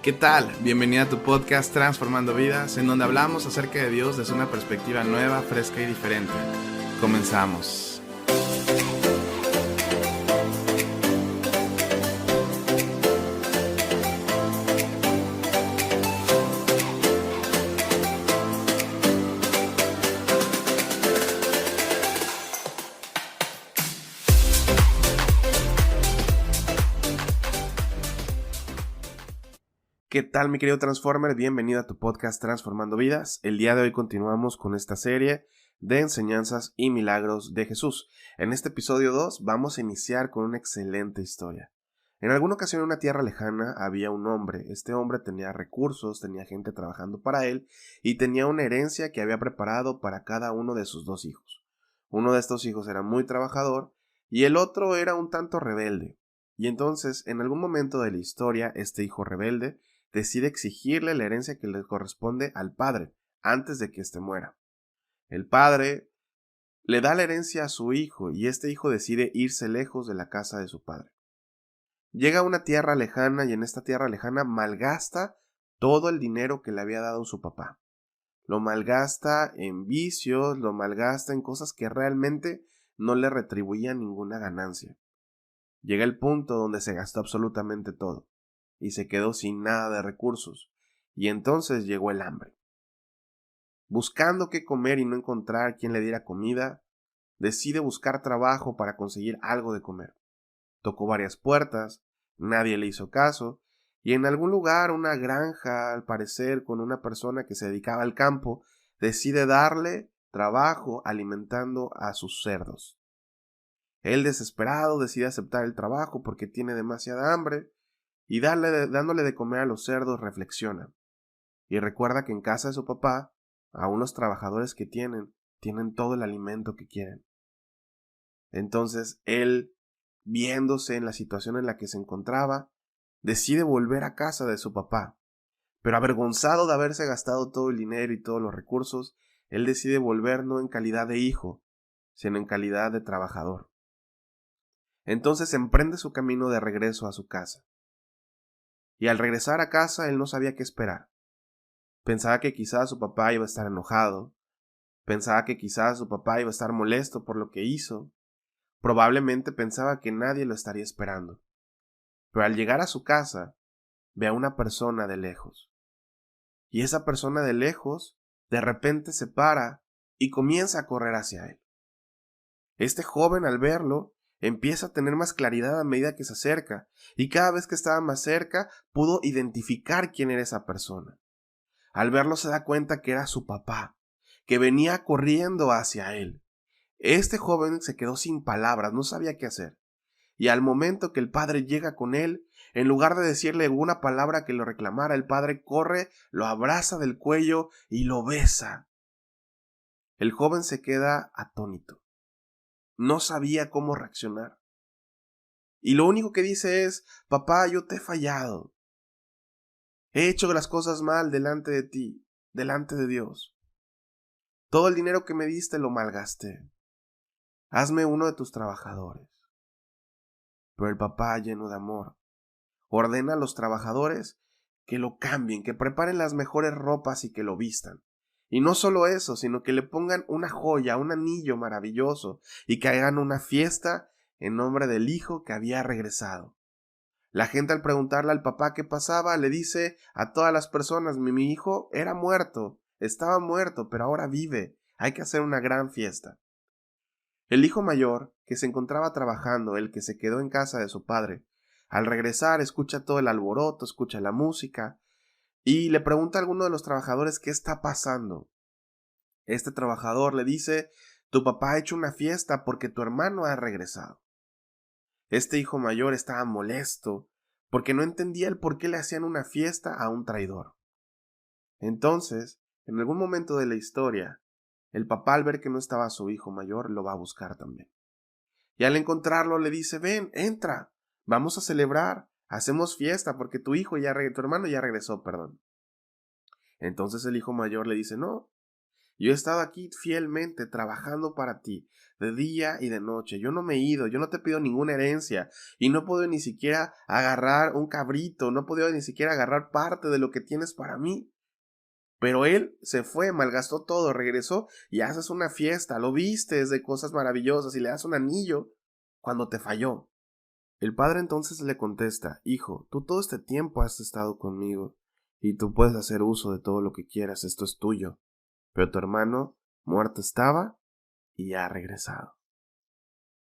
¿Qué tal? Bienvenida a tu podcast Transformando Vidas, en donde hablamos acerca de Dios desde una perspectiva nueva, fresca y diferente. Comenzamos. ¿Qué tal, mi querido Transformer? Bienvenido a tu podcast Transformando Vidas. El día de hoy continuamos con esta serie de enseñanzas y milagros de Jesús. En este episodio 2 vamos a iniciar con una excelente historia. En alguna ocasión en una tierra lejana había un hombre. Este hombre tenía recursos, tenía gente trabajando para él y tenía una herencia que había preparado para cada uno de sus dos hijos. Uno de estos hijos era muy trabajador y el otro era un tanto rebelde. Y entonces, en algún momento de la historia, este hijo rebelde decide exigirle la herencia que le corresponde al padre antes de que éste muera. El padre le da la herencia a su hijo y este hijo decide irse lejos de la casa de su padre. Llega a una tierra lejana y en esta tierra lejana malgasta todo el dinero que le había dado su papá. Lo malgasta en vicios, lo malgasta en cosas que realmente no le retribuían ninguna ganancia. Llega el punto donde se gastó absolutamente todo y se quedó sin nada de recursos, y entonces llegó el hambre. Buscando qué comer y no encontrar quien le diera comida, decide buscar trabajo para conseguir algo de comer. Tocó varias puertas, nadie le hizo caso, y en algún lugar, una granja, al parecer con una persona que se dedicaba al campo, decide darle trabajo alimentando a sus cerdos. Él, desesperado, decide aceptar el trabajo porque tiene demasiada hambre, y dándole de comer a los cerdos reflexiona. Y recuerda que en casa de su papá, aún los trabajadores que tienen todo el alimento que quieren. Entonces él, viéndose en la situación en la que se encontraba, decide volver a casa de su papá. Pero avergonzado de haberse gastado todo el dinero y todos los recursos, él decide volver no en calidad de hijo, sino en calidad de trabajador. Entonces emprende su camino de regreso a su casa. Y al regresar a casa él no sabía qué esperar. Pensaba que quizás su papá iba a estar enojado, pensaba que quizás su papá iba a estar molesto por lo que hizo, probablemente pensaba que nadie lo estaría esperando. Pero al llegar a su casa, ve a una persona de lejos. Y esa persona de lejos, de repente se para y comienza a correr hacia él. Este joven, al verlo, empieza a tener más claridad a medida que se acerca, y cada vez que estaba más cerca, pudo identificar quién era esa persona. Al verlo se da cuenta que era su papá, que venía corriendo hacia él. Este joven se quedó sin palabras, no sabía qué hacer. Y al momento que el padre llega con él, en lugar de decirle una palabra que lo reclamara, el padre corre, lo abraza del cuello y lo besa. El joven se queda atónito. No sabía cómo reaccionar. Y lo único que dice es: papá, yo te he fallado. He hecho las cosas mal delante de ti, delante de Dios. Todo el dinero que me diste lo malgasté. Hazme uno de tus trabajadores. Pero el papá, lleno de amor, ordena a los trabajadores que lo cambien, que preparen las mejores ropas y que lo vistan. Y no solo eso, sino que le pongan una joya, un anillo maravilloso, y que hagan una fiesta en nombre del hijo que había regresado. La gente, al preguntarle al papá qué pasaba, le dice a todas las personas: mi hijo era muerto, estaba muerto, pero ahora vive, hay que hacer una gran fiesta. El hijo mayor, que se encontraba trabajando, el que se quedó en casa de su padre, al regresar escucha todo el alboroto, escucha la música, y le pregunta a alguno de los trabajadores qué está pasando. Este trabajador le dice: tu papá ha hecho una fiesta porque tu hermano ha regresado. Este hijo mayor estaba molesto porque no entendía el por qué le hacían una fiesta a un traidor. Entonces, en algún momento de la historia, el papá, al ver que no estaba su hijo mayor, lo va a buscar también. Y al encontrarlo le dice: ven, entra, vamos a celebrar, hacemos fiesta porque tu hermano ya regresó, perdón. Entonces el hijo mayor le dice: no, Yo he estado aquí fielmente trabajando para ti, de día y de noche. Yo no me he ido, yo no te pido ninguna herencia y no puedo ni siquiera agarrar un cabrito, no he podido ni siquiera agarrar parte de lo que tienes para mí. Pero él se fue, malgastó todo, regresó y haces una fiesta, lo vistes de cosas maravillosas y le das un anillo cuando te falló. El padre entonces le contesta: hijo, tú todo este tiempo has estado conmigo y tú puedes hacer uso de todo lo que quieras, esto es tuyo. Pero tu hermano muerto estaba y ha regresado.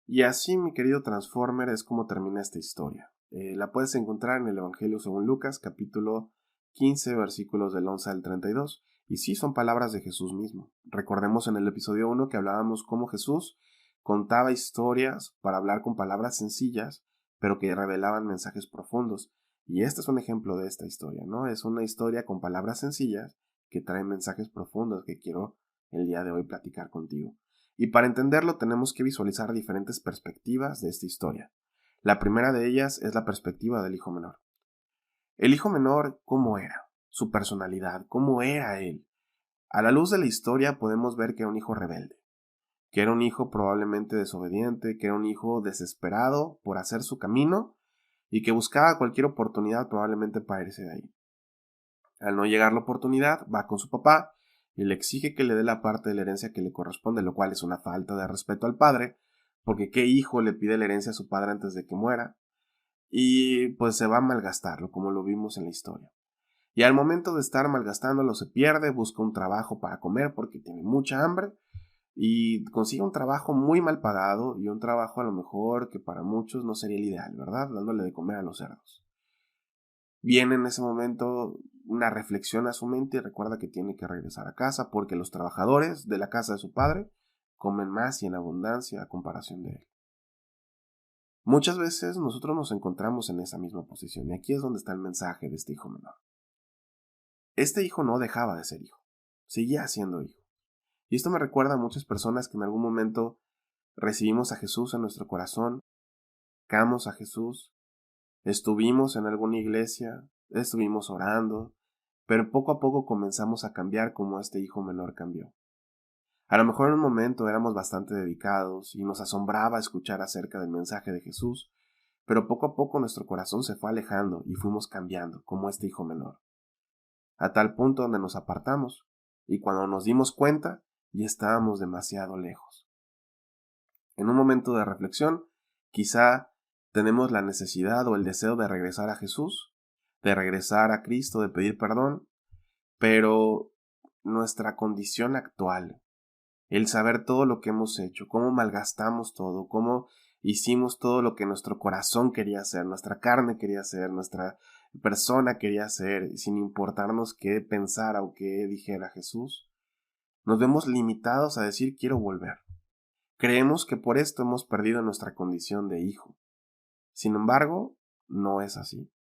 Y así, mi querido Transformer, es como termina esta historia. La puedes encontrar en el Evangelio según Lucas, capítulo 15, versículos del 11 al 32. Y sí, son palabras de Jesús mismo. Recordemos en el episodio 1 que hablábamos cómo Jesús contaba historias para hablar con palabras sencillas, pero que revelaban mensajes profundos. Y este es un ejemplo de esta historia, ¿no? Es una historia con palabras sencillas que traen mensajes profundos que quiero el día de hoy platicar contigo. Y para entenderlo tenemos que visualizar diferentes perspectivas de esta historia. La primera de ellas es la perspectiva del hijo menor. El hijo menor, ¿cómo era? Su personalidad, ¿cómo era él? A la luz de la historia podemos ver que era un hijo rebelde, que era un hijo probablemente desobediente, que era un hijo desesperado por hacer su camino y que buscaba cualquier oportunidad probablemente para irse de ahí. Al no llegar la oportunidad, va con su papá y le exige que le dé la parte de la herencia que le corresponde, lo cual es una falta de respeto al padre, porque qué hijo le pide la herencia a su padre antes de que muera, y pues se va a malgastarlo, como lo vimos en la historia. Y al momento de estar malgastándolo se pierde, busca un trabajo para comer porque tiene mucha hambre, y consigue un trabajo muy mal pagado, y un trabajo a lo mejor que para muchos no sería el ideal, ¿verdad? Dándole de comer a los cerdos. Viene en ese momento una reflexión a su mente y recuerda que tiene que regresar a casa porque los trabajadores de la casa de su padre comen más y en abundancia a comparación de él. Muchas veces nosotros nos encontramos en esa misma posición y aquí es donde está el mensaje de este hijo menor. Este hijo no dejaba de ser hijo, seguía siendo hijo. Y esto me recuerda a muchas personas que en algún momento recibimos a Jesús en nuestro corazón, amamos a Jesús, estuvimos en alguna iglesia, estuvimos orando, pero poco a poco comenzamos a cambiar como este hijo menor cambió. A lo mejor en un momento éramos bastante dedicados y nos asombraba escuchar acerca del mensaje de Jesús, pero poco a poco nuestro corazón se fue alejando y fuimos cambiando como este hijo menor, a tal punto donde nos apartamos y cuando nos dimos cuenta ya estábamos demasiado lejos. En un momento de reflexión, quizá tenemos la necesidad o el deseo de regresar a Jesús, de regresar a Cristo, de pedir perdón, pero nuestra condición actual, el saber todo lo que hemos hecho, cómo malgastamos todo, cómo hicimos todo lo que nuestro corazón quería hacer, nuestra carne quería hacer, nuestra persona quería hacer, sin importarnos qué pensara o qué dijera Jesús, nos vemos limitados a decir quiero volver. Creemos que por esto hemos perdido nuestra condición de hijo. Sin embargo, no es así.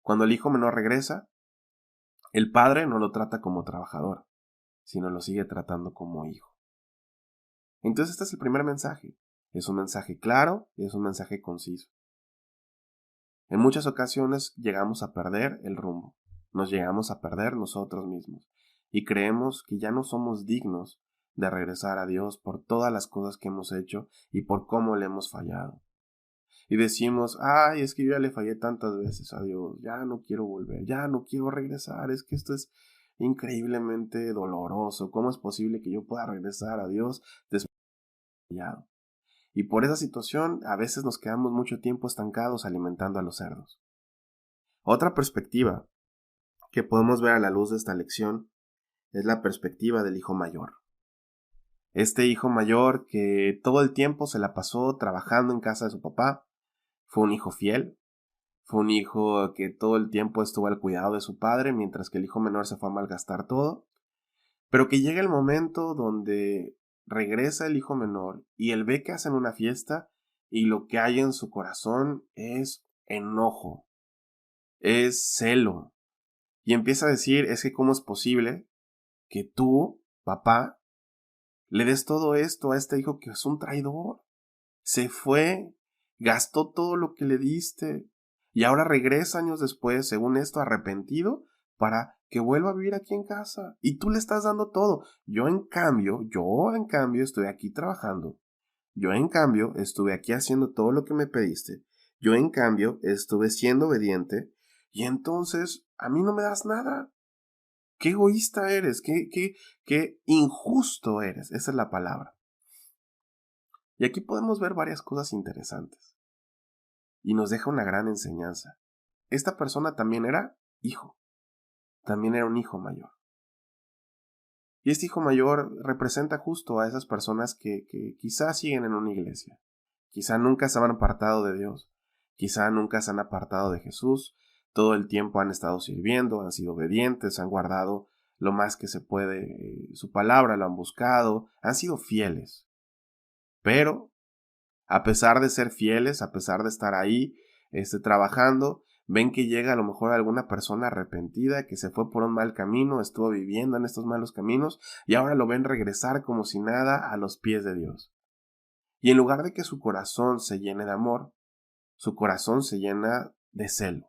Cuando el hijo menor regresa, el padre no lo trata como trabajador, sino lo sigue tratando como hijo. Entonces este es el primer mensaje. Es un mensaje claro y es un mensaje conciso. En muchas ocasiones llegamos a perder el rumbo, nos llegamos a perder nosotros mismos y creemos que ya no somos dignos de regresar a Dios por todas las cosas que hemos hecho y por cómo le hemos fallado. Y decimos, ay, es que yo ya le fallé tantas veces a Dios, ya no quiero volver, ya no quiero regresar, es que esto es increíblemente doloroso, ¿cómo es posible que yo pueda regresar a Dios después de haber fallado? Y por esa situación a veces nos quedamos mucho tiempo estancados alimentando a los cerdos. Otra perspectiva que podemos ver a la luz de esta lección es la perspectiva del hijo mayor. Este hijo mayor que todo el tiempo se la pasó trabajando en casa de su papá, fue un hijo fiel, fue un hijo que todo el tiempo estuvo al cuidado de su padre, mientras que el hijo menor se fue a malgastar todo, pero que llega el momento donde regresa el hijo menor y él ve que hacen una fiesta y lo que hay en su corazón es enojo, es celo, y empieza a decir, es que cómo es posible que tú, papá, le des todo esto a este hijo que es un traidor. Se fue, gastó todo lo que le diste y ahora regresa años después, según esto, arrepentido para que vuelva a vivir aquí en casa. Y tú le estás dando todo. Yo en cambio estoy aquí trabajando. Yo en cambio estuve aquí haciendo todo lo que me pediste. Yo en cambio estuve siendo obediente. Y entonces a mí no me das nada. Qué egoísta eres, qué injusto eres. Esa es la palabra. Y aquí podemos ver varias cosas interesantes. Y nos deja una gran enseñanza. Esta persona también era hijo. También era un hijo mayor. Y este hijo mayor representa justo a esas personas que quizás siguen en una iglesia. Quizá nunca se han apartado de Dios. Quizá nunca se han apartado de Jesús. Todo el tiempo han estado sirviendo, han sido obedientes, han guardado lo más que se puede su palabra, lo han buscado, han sido fieles. Pero, a pesar de ser fieles, a pesar de estar ahí, trabajando, ven que llega a lo mejor alguna persona arrepentida que se fue por un mal camino, estuvo viviendo en estos malos caminos y ahora lo ven regresar como si nada a los pies de Dios. Y en lugar de que su corazón se llene de amor, su corazón se llena de celo.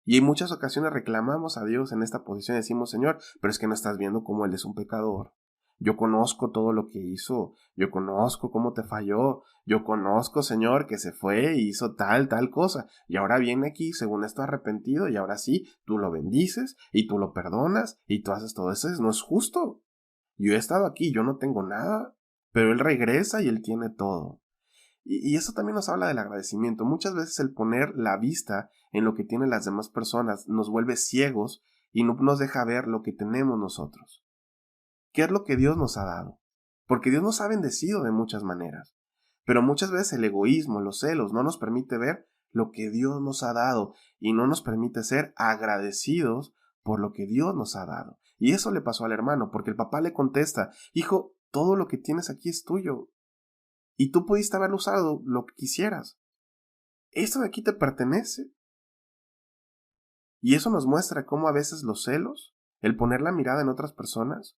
Y en muchas ocasiones reclamamos a Dios en esta posición y decimos, Señor, pero es que no estás viendo cómo Él es un pecador. Yo conozco todo lo que hizo, yo conozco cómo te falló, yo conozco, Señor, que se fue y hizo tal cosa, y ahora viene aquí según esto arrepentido, y ahora sí, tú lo bendices, y tú lo perdonas, y tú haces todo eso, no es justo. Yo he estado aquí, yo no tengo nada, pero Él regresa y Él tiene todo. Y eso también nos habla del agradecimiento. Muchas veces el poner la vista en lo que tienen las demás personas nos vuelve ciegos y no nos deja ver lo que tenemos nosotros. ¿Qué es lo que Dios nos ha dado? Porque Dios nos ha bendecido de muchas maneras. Pero muchas veces el egoísmo, los celos, no nos permite ver lo que Dios nos ha dado y no nos permite ser agradecidos por lo que Dios nos ha dado. Y eso le pasó al hermano, porque el papá le contesta, hijo, todo lo que tienes aquí es tuyo. Y tú pudiste haberlo usado lo que quisieras. Esto de aquí te pertenece. Y eso nos muestra cómo a veces los celos, el poner la mirada en otras personas,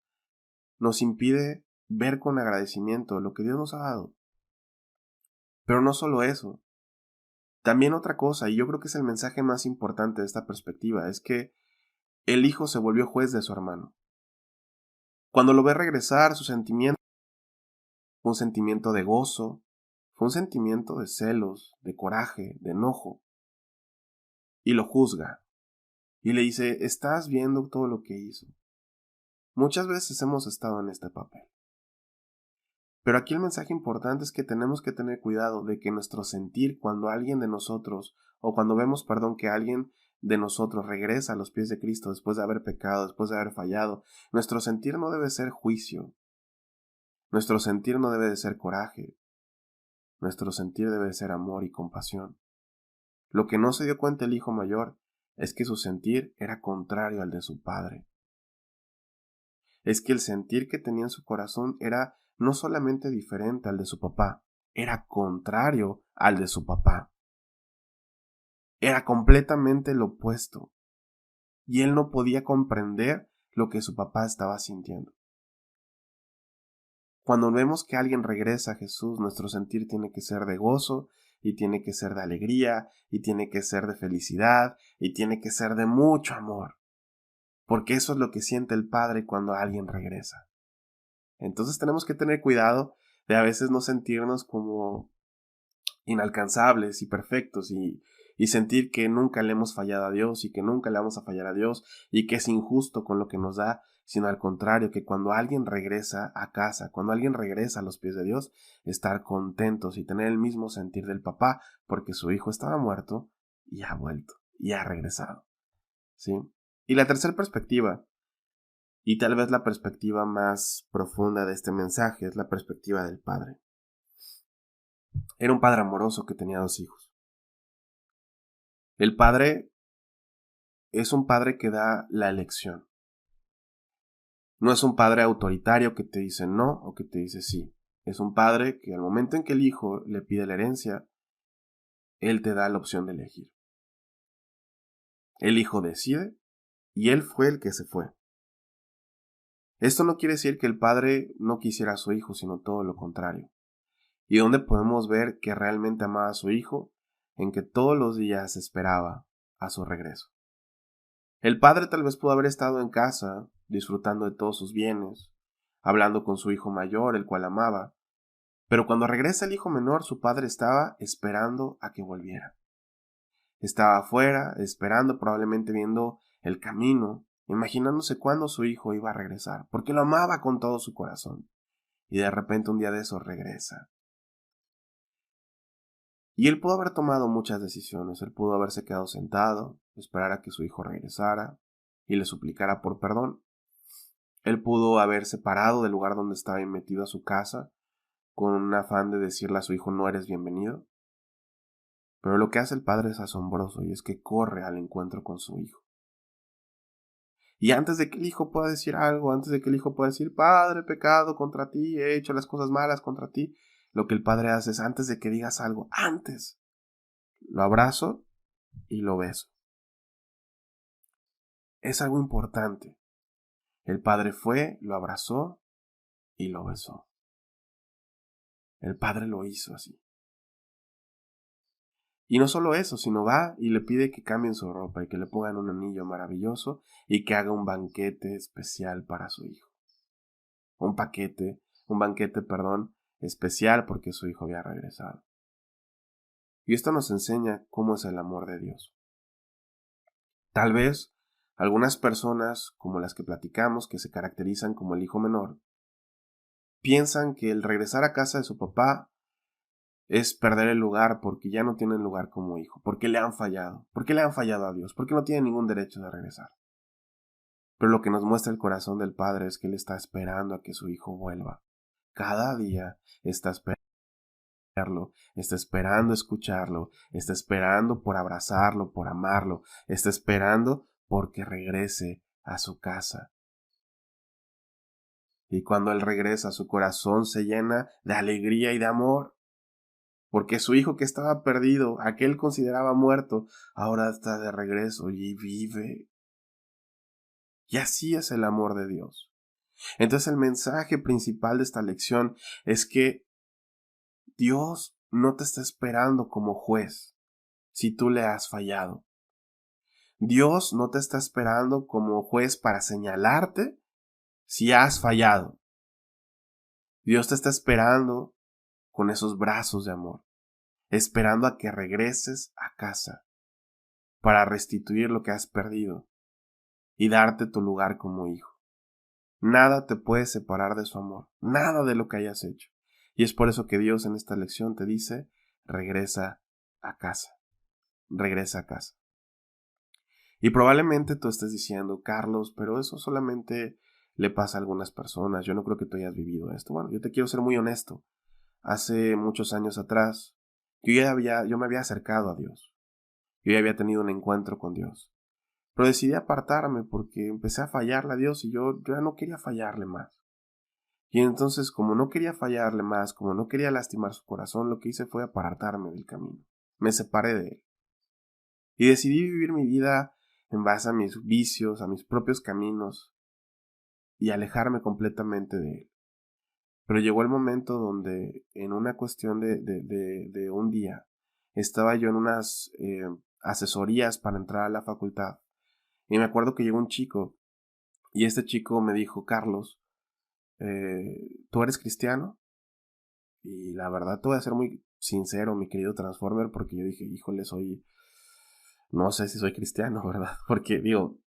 nos impide ver con agradecimiento lo que Dios nos ha dado. Pero no solo eso. También otra cosa, y yo creo que es el mensaje más importante de esta perspectiva, es que el hijo se volvió juez de su hermano. Cuando lo ve regresar, su sentimiento fue un sentimiento de gozo, fue un sentimiento de celos, de coraje, de enojo. Y lo juzga. Y le dice, estás viendo todo lo que hizo. Muchas veces hemos estado en este papel. Pero aquí el mensaje importante es que tenemos que tener cuidado de que nuestro sentir cuando alguien de nosotros, o cuando vemos, que alguien de nosotros regresa a los pies de Cristo después de haber pecado, después de haber fallado, nuestro sentir no debe ser juicio. Nuestro sentir no debe de ser coraje. Nuestro sentir debe de ser amor y compasión. Lo que no se dio cuenta el hijo mayor es que su sentir era contrario al de su padre. Es que el sentir que tenía en su corazón era no solamente diferente al de su papá, era contrario al de su papá. Era completamente lo opuesto. Y él no podía comprender lo que su papá estaba sintiendo. Cuando vemos que alguien regresa a Jesús, nuestro sentir tiene que ser de gozo, y tiene que ser de alegría, y tiene que ser de felicidad, y tiene que ser de mucho amor. Porque eso es lo que siente el Padre cuando alguien regresa. Entonces tenemos que tener cuidado de a veces no sentirnos como inalcanzables y perfectos y sentir que nunca le hemos fallado a Dios y que nunca le vamos a fallar a Dios y que es injusto con lo que nos da, sino al contrario, que cuando alguien regresa a casa, cuando alguien regresa a los pies de Dios, estar contentos y tener el mismo sentir del papá porque su hijo estaba muerto y ha vuelto y ha regresado. ¿Sí? Y la tercera perspectiva, y tal vez la perspectiva más profunda de este mensaje, es la perspectiva del padre. Era un padre amoroso que tenía 2 hijos. El padre es un padre que da la elección. No es un padre autoritario que te dice no o que te dice sí. Es un padre que al momento en que el hijo le pide la herencia, él te da la opción de elegir. El hijo decide y él fue el que se fue. Esto no quiere decir que el padre no quisiera a su hijo, sino todo lo contrario. ¿Y dónde podemos ver que realmente amaba a su hijo? En que todos los días esperaba a su regreso. El padre tal vez pudo haber estado en casa, disfrutando de todos sus bienes, hablando con su hijo mayor, el cual amaba, pero cuando regresa el hijo menor, su padre estaba esperando a que volviera. Estaba afuera, esperando, probablemente viendo el camino, imaginándose cuándo su hijo iba a regresar, porque lo amaba con todo su corazón. Y de repente un día de esos regresa. Y él pudo haber tomado muchas decisiones. Él pudo haberse quedado sentado, esperar a que su hijo regresara y le suplicara por perdón. Él pudo haberse parado del lugar donde estaba y metido a su casa con un afán de decirle a su hijo: no eres bienvenido. Pero lo que hace el padre es asombroso, y es que corre al encuentro con su hijo. Y antes de que el hijo pueda decir algo, antes de que el hijo pueda decir: padre, pecado contra ti, he hecho las cosas malas contra ti, lo que el padre hace es, antes de que digas algo, antes lo abrazo y lo beso. Es algo importante. El padre fue, lo abrazó y lo besó. El padre lo hizo así. Y no solo eso, sino va y le pide que cambien su ropa y que le pongan un anillo maravilloso y que haga un banquete especial para su hijo. Un banquete, especial porque su hijo había regresado. Y esto nos enseña cómo es el amor de Dios. Tal vez algunas personas, como las que platicamos, que se caracterizan como el hijo menor, piensan que el regresar a casa de su papá es perder el lugar porque ya no tienen lugar como hijo, porque le han fallado, a Dios, porque no tienen ningún derecho de regresar. Pero lo que nos muestra el corazón del Padre es que Él está esperando a que su hijo vuelva. Cada día está esperando, está esperando escucharlo, está esperando por abrazarlo, por amarlo, está esperando porque regrese a su casa. Y cuando Él regresa, su corazón se llena de alegría y de amor. Porque su hijo que estaba perdido, a que él consideraba muerto, ahora está de regreso y vive. Y así es el amor de Dios. Entonces el mensaje principal de esta lección es que Dios no te está esperando como juez si tú le has fallado. Dios no te está esperando como juez para señalarte si has fallado. Dios te está esperando con esos brazos de amor, esperando a que regreses a casa para restituir lo que has perdido y darte tu lugar como hijo. Nada te puede separar de su amor, nada de lo que hayas hecho. Y es por eso que Dios en esta lección te dice: regresa a casa, regresa a casa. Y probablemente tú estés diciendo: Carlos, pero eso solamente le pasa a algunas personas, yo no creo que tú hayas vivido esto. Bueno, yo te quiero ser muy honesto. Hace muchos años atrás, yo me había acercado a Dios. Yo ya había tenido un encuentro con Dios. Pero decidí apartarme porque empecé a fallarle a Dios y yo ya no quería fallarle más. Y entonces, como no quería fallarle más, como no quería lastimar su corazón, lo que hice fue apartarme del camino. Me separé de él. Y decidí vivir mi vida en base a mis vicios, a mis propios caminos, y alejarme completamente de él. Pero llegó el momento donde, en una cuestión de un día, estaba yo en unas asesorías para entrar a la facultad. Y me acuerdo que llegó un chico, y este chico me dijo: Carlos, ¿tú eres cristiano? Y la verdad te voy a ser muy sincero, mi querido Transformer, porque yo dije: híjole, no sé si soy cristiano, ¿verdad? Porque digo,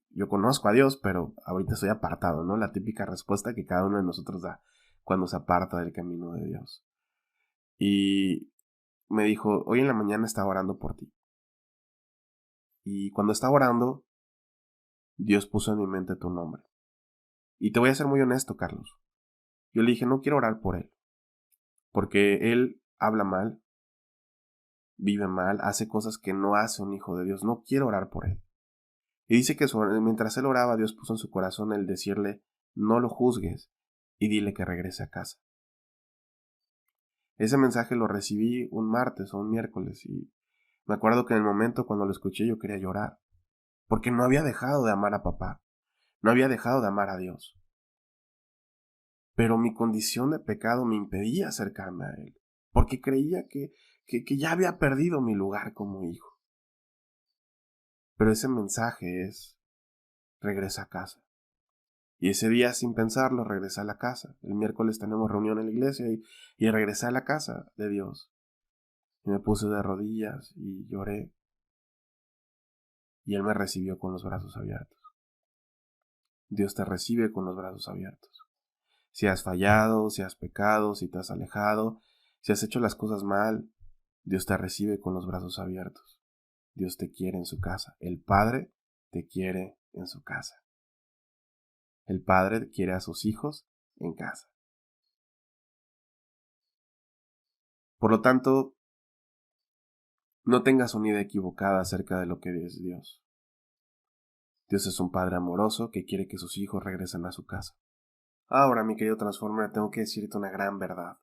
yo conozco a Dios, pero ahorita estoy apartado, ¿no? La típica respuesta que cada uno de nosotros da cuando se aparta del camino de Dios. Y me dijo: hoy en la mañana estaba orando por ti. Y cuando estaba orando, Dios puso en mi mente tu nombre. Y te voy a ser muy honesto, Carlos. Yo le dije: no quiero orar por él, porque él habla mal, vive mal, hace cosas que no hace un hijo de Dios. No quiero orar por él. Y dice que mientras él oraba, Dios puso en su corazón el decirle: no lo juzgues y dile que regrese a casa. Ese mensaje lo recibí un martes o un miércoles, y me acuerdo que en el momento cuando lo escuché yo quería llorar, porque no había dejado de amar a papá, no había dejado de amar a Dios. Pero mi condición de pecado me impedía acercarme a él, porque creía que ya había perdido mi lugar como hijo. Pero ese mensaje es: regresa a casa. Y ese día, sin pensarlo, regresé a la casa. El miércoles tenemos reunión en la iglesia y regresé a la casa de Dios. Y me puse de rodillas y lloré. Y Él me recibió con los brazos abiertos. Dios te recibe con los brazos abiertos. Si has fallado, si has pecado, si te has alejado, si has hecho las cosas mal, Dios te recibe con los brazos abiertos. Dios te quiere en su casa. El Padre te quiere en su casa. El Padre quiere a sus hijos en casa. Por lo tanto, no tengas una idea equivocada acerca de lo que es Dios. Dios es un Padre amoroso que quiere que sus hijos regresen a su casa. Ahora, mi querido Transformer, tengo que decirte una gran verdad.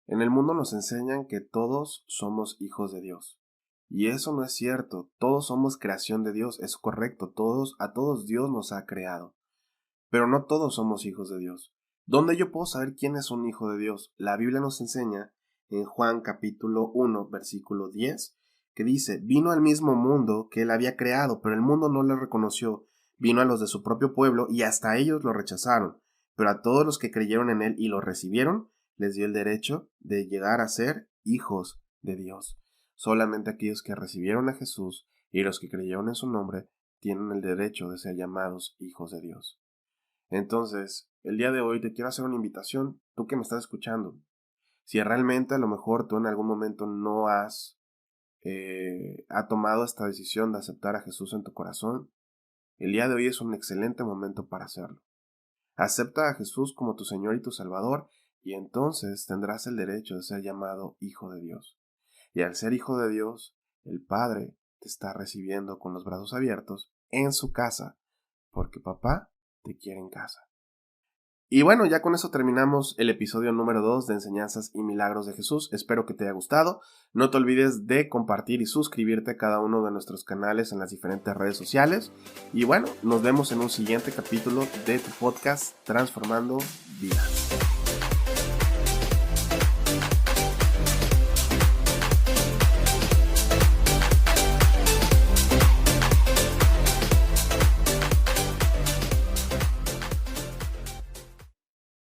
En el mundo nos enseñan que todos somos hijos de Dios. Y eso no es cierto. Todos somos creación de Dios. Es correcto. A todos Dios nos ha creado. Pero no todos somos hijos de Dios. ¿Dónde yo puedo saber quién es un hijo de Dios? La Biblia nos enseña en Juan capítulo 1, versículo 10, que dice: vino al mismo mundo que él había creado, pero el mundo no lo reconoció. Vino a los de su propio pueblo y hasta ellos lo rechazaron. Pero a todos los que creyeron en él y lo recibieron, les dio el derecho de llegar a ser hijos de Dios. Solamente aquellos que recibieron a Jesús y los que creyeron en su nombre tienen el derecho de ser llamados hijos de Dios. Entonces, el día de hoy te quiero hacer una invitación, tú que me estás escuchando. Si realmente a lo mejor tú en algún momento no has tomado esta decisión de aceptar a Jesús en tu corazón, el día de hoy es un excelente momento para hacerlo. Acepta a Jesús como tu Señor y tu Salvador, y entonces tendrás el derecho de ser llamado hijo de Dios. Y al ser hijo de Dios, el Padre te está recibiendo con los brazos abiertos en su casa, porque papá te quiere en casa. Y bueno, ya con eso terminamos el episodio número 2 de Enseñanzas y Milagros de Jesús. Espero que te haya gustado. No te olvides de compartir y suscribirte a cada uno de nuestros canales en las diferentes redes sociales. Y bueno, nos vemos en un siguiente capítulo de tu podcast Transformando Vidas.